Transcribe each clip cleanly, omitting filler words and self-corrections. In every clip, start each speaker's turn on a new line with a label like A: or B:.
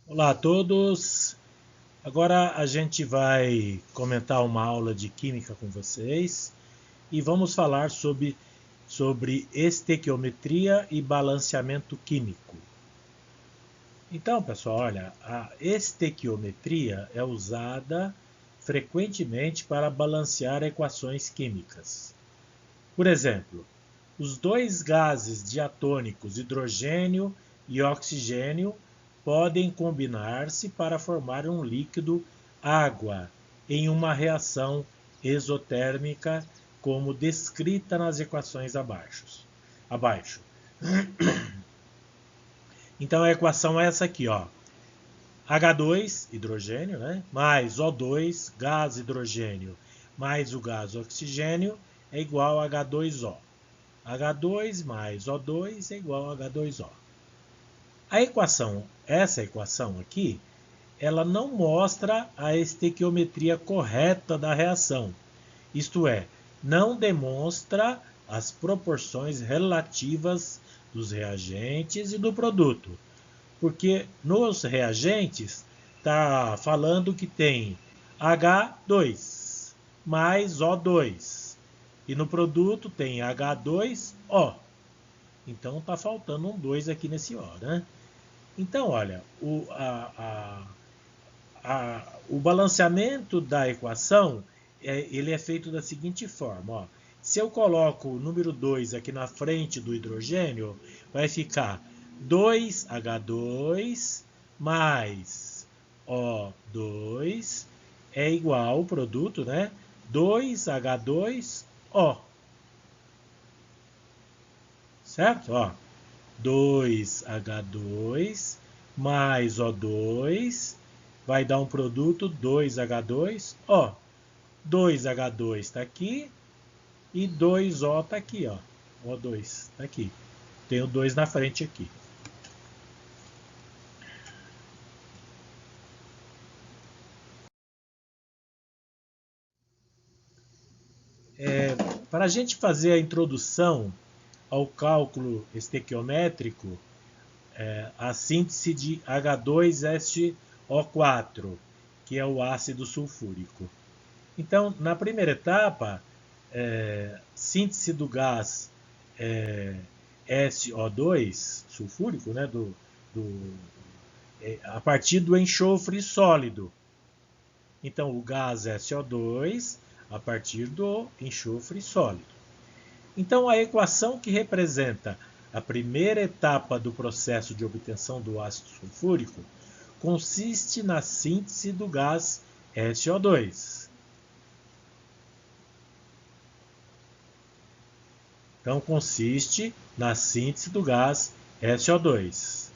A: Olá a todos! Agora a gente vai comentar uma aula de química com vocês e vamos falar sobre estequiometria e balanceamento químico. Então, pessoal, olha, a estequiometria é usada frequentemente para balancear equações químicas. Por exemplo, os dois gases diatônicos, hidrogênio e oxigênio, podem combinar-se para formar um líquido água em uma reação exotérmica, como descrita nas equações abaixo. Então a equação é essa aqui, ó. H2, hidrogênio, né? Mais O2, gás hidrogênio, mais o gás oxigênio, é igual a H2O. H2 mais O2 é igual a H2O. Essa equação aqui, ela não mostra a estequiometria correta da reação. Isto é, não demonstra as proporções relativas dos reagentes e do produto. Porque nos reagentes está falando que tem H2 mais O2. E no produto tem H2O. Então está faltando um 2 aqui nesse O, né? Então, olha, o balanceamento da equação ele é feito da seguinte forma. Ó. Se eu coloco o número 2 aqui na frente do hidrogênio, vai ficar 2H2 mais O2 é igual ao produto, né? 2H2O. Certo? Ó. 2H2 mais O2 vai dar um produto 2H2O. 2H2 está aqui e 2O está aqui, ó. O2 está aqui. Tem o 2 na frente aqui. Para a gente fazer a introdução ao cálculo estequiométrico, a síntese de H2SO4, que é o ácido sulfúrico. Então, na primeira etapa, síntese do gás SO2 sulfúrico, né, a partir do enxofre sólido. Então, o gás SO2 a partir do enxofre sólido. Então, a equação que representa a primeira etapa do processo de obtenção do ácido sulfúrico consiste na síntese do gás SO2. Então, consiste na síntese do gás SO2.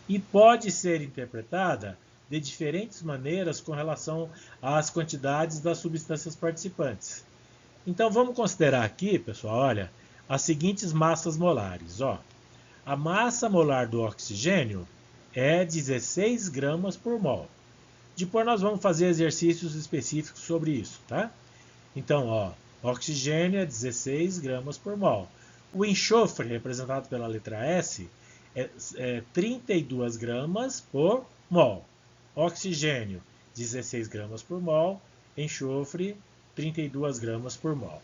A: E pode ser interpretada de diferentes maneiras com relação às quantidades das substâncias participantes. Então, vamos considerar aqui, pessoal, olha, as seguintes massas molares. Ó. A massa molar do oxigênio é 16 gramas por mol. Depois nós vamos fazer exercícios específicos sobre isso, tá? Então, ó, oxigênio é 16 gramas por mol. O enxofre, representado pela letra S, é 32 gramas por mol. Oxigênio, 16 gramas por mol. Enxofre, 32 gramas por mol.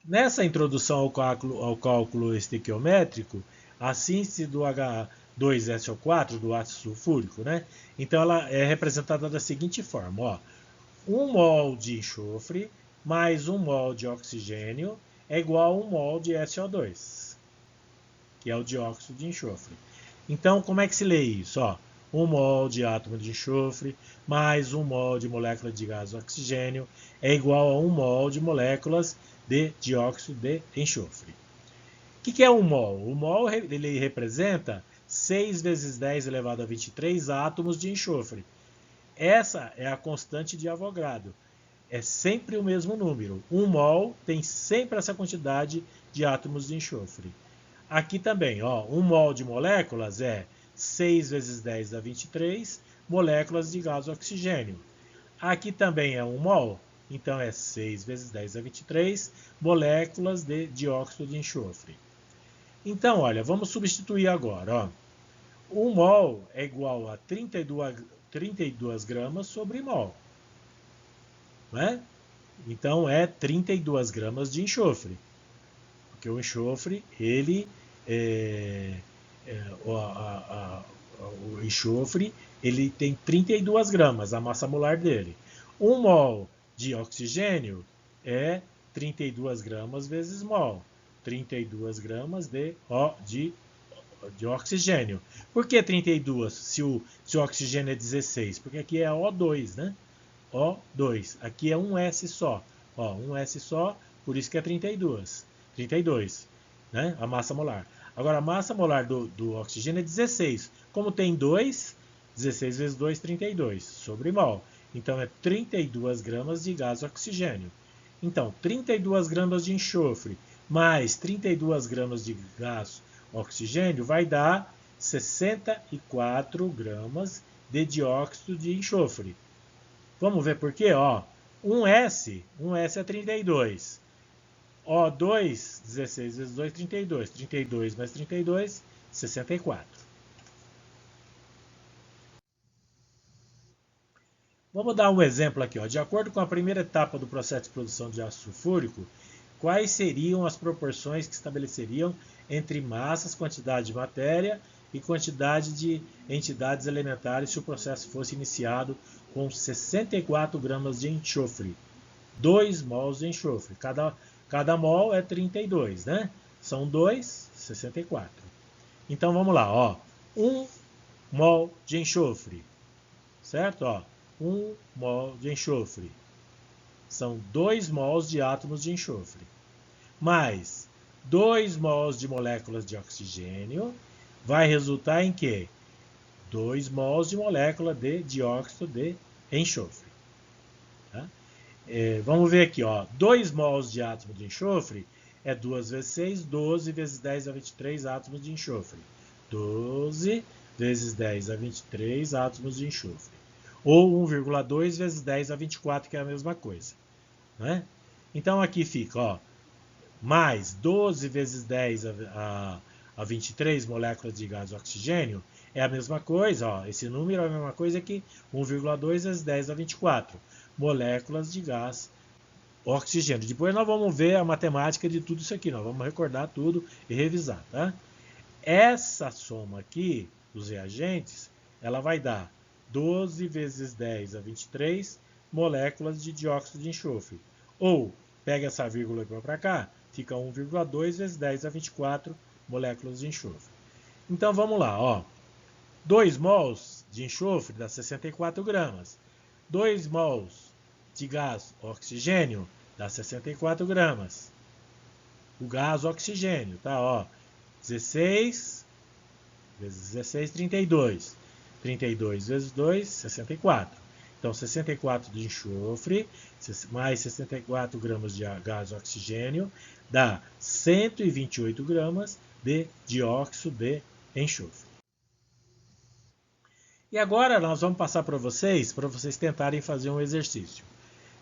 A: Nessa introdução ao cálculo estequiométrico, a síntese do H2SO4, do ácido sulfúrico, né? Então ela é representada da seguinte forma, ó. 1 mol de enxofre mais 1 mol de oxigênio é igual a 1 mol de SO2, que é o dióxido de enxofre. Então, como é que se lê isso? Ó, 1 mol de átomo de enxofre mais 1 mol de molécula de gás oxigênio é igual a 1 mol de moléculas de dióxido de enxofre. O que é 1 mol? O mol ele representa 6 vezes 10 elevado a 23 átomos de enxofre. Essa é a constante de Avogadro. É sempre o mesmo número. 1 mol tem sempre essa quantidade de átomos de enxofre. Aqui também, ó, 1 mol de moléculas é 6 vezes 10 a 23 moléculas de gás oxigênio. Aqui também é 1 mol, então é 6 vezes 10 a 23 moléculas de dióxido de enxofre. Então, olha, vamos substituir agora. Ó. 1 mol é igual a 32 gramas sobre mol. Né? Então, é 32 gramas de enxofre. Porque o enxofre, ele o enxofre, ele tem 32 gramas, a massa molar dele. 1 mol de oxigênio é 32 gramas vezes mol. 32 gramas de oxigênio. Por que 32 se o oxigênio é 16? Porque aqui é O2, né? O2. Aqui é um S só. Ó, um S só, por isso que é 32. 32, né? A massa molar. Agora, a massa molar do oxigênio é 16. Como tem 2, 16 vezes 2, 32, sobre mol. Então, é 32 gramas de gás oxigênio. Então, 32 gramas de enxofre mais 32 gramas de gás oxigênio vai dar 64 gramas de dióxido de enxofre. Vamos ver por quê? Ó, 1S é 32. O2, 16 vezes 2, 32. 32 mais 32, 64. Vamos dar um exemplo aqui. Ó. De acordo com a primeira etapa do processo de produção de ácido sulfúrico, quais seriam as proporções que estabeleceriam entre massas, quantidade de matéria e quantidade de entidades elementares se o processo fosse iniciado com 64 gramas de enxofre? 2 mols de enxofre. Cada mol é 32, né? São 2, 64. Então vamos lá, ó. 1 mol de enxofre, certo? Ó, 1 mol de enxofre. São 2 mols de átomos de enxofre. Mais 2 mols de moléculas de oxigênio vai resultar em quê? 2 mols de molécula de dióxido de enxofre. Tá? Vamos ver aqui, ó. 2 mols de átomo de enxofre é 2 vezes 6, 12 vezes 10 a 23 átomos de enxofre. 12 vezes 10 a 23 átomos de enxofre. Ou 1,2 vezes 10 a 24, que é a mesma coisa. Né? Então aqui fica, ó, mais 12 vezes 10 a 23 moléculas de gás oxigênio é a mesma coisa, ó, esse número é a mesma coisa que 1,2 vezes 10 a 24 moléculas de gás oxigênio. Depois nós vamos ver a matemática de tudo isso aqui, nós vamos recordar tudo e revisar, tá? Essa soma aqui dos reagentes, ela vai dar 12 vezes 10 a 23 moléculas de dióxido de enxofre. Ou, pega essa vírgula e põe para cá, fica 1,2 vezes 10 a 24 moléculas de enxofre. Então vamos lá, ó. 2 mols de enxofre dá 64 gramas. 2 mols de gás oxigênio dá 64 gramas. O gás oxigênio, tá? Ó, 16 vezes 16, 32. 32 vezes 2, 64. Então, 64 de enxofre, mais 64 gramas de gás oxigênio, dá 128 gramas de dióxido de enxofre. E agora nós vamos passar para vocês tentarem fazer um exercício.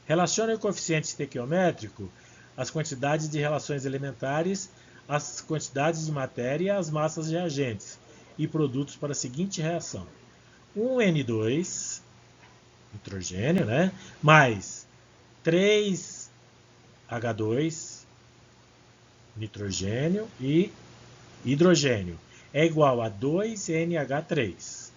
A: Relacione o coeficiente estequiométrico às quantidades de relações elementares, as quantidades de matéria e as massas reagentes e produtos para a seguinte reação. 1N2, nitrogênio, né? Mais 3H2, nitrogênio e hidrogênio, é igual a 2NH3.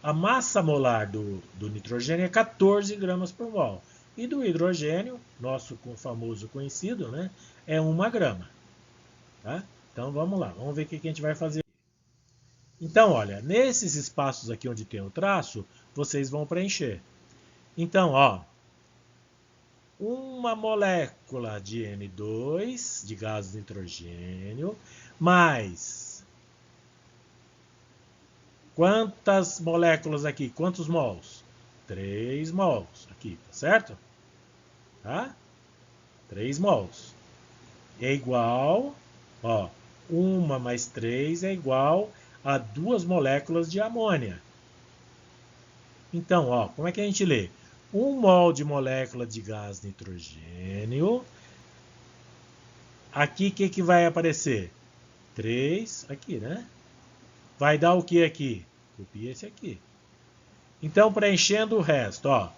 A: A massa molar do nitrogênio é 14 gramas por mol. E do hidrogênio, nosso famoso conhecido, né, é 1 grama. Tá? Então vamos lá, vamos ver o que a gente vai fazer. Então, olha, nesses espaços aqui onde tem o traço, vocês vão preencher. Então, ó, uma molécula de N2, de gás de nitrogênio, mais quantas moléculas aqui? Quantos mols? 3 mols aqui, tá certo? Tá? 3 mols. É igual, ó, 1 mais 3 é igual a 2 moléculas de amônia. Então, ó, como é que a gente lê? 1 mol de molécula de gás nitrogênio. Aqui, o que vai aparecer? 3 aqui, né? Vai dar o que aqui? Copia esse aqui. Então, preenchendo o resto, ó.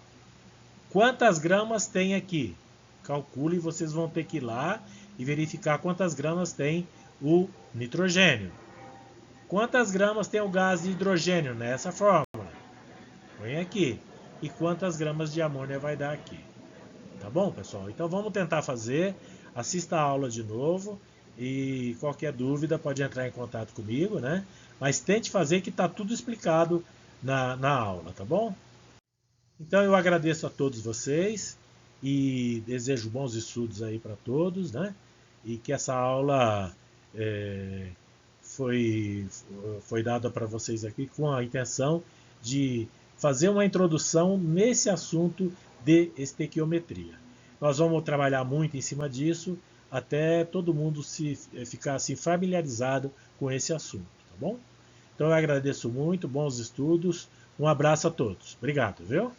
A: Quantas gramas tem aqui? Calcule, vocês vão ter que ir lá e verificar quantas gramas tem o nitrogênio. Quantas gramas tem o gás de hidrogênio nessa fórmula? Põe aqui. E quantas gramas de amônia vai dar aqui? Tá bom, pessoal? Então vamos tentar fazer. Assista a aula de novo e qualquer dúvida pode entrar em contato comigo, né? Mas tente fazer que tá tudo explicado na aula, tá bom? Então eu agradeço a todos vocês e desejo bons estudos aí para todos, né? E que essa aula foi dada para vocês aqui com a intenção de fazer uma introdução nesse assunto de estequiometria. Nós vamos trabalhar muito em cima disso até todo mundo ficar assim familiarizado com esse assunto, tá bom? Então eu agradeço muito, bons estudos, um abraço a todos. Obrigado, viu?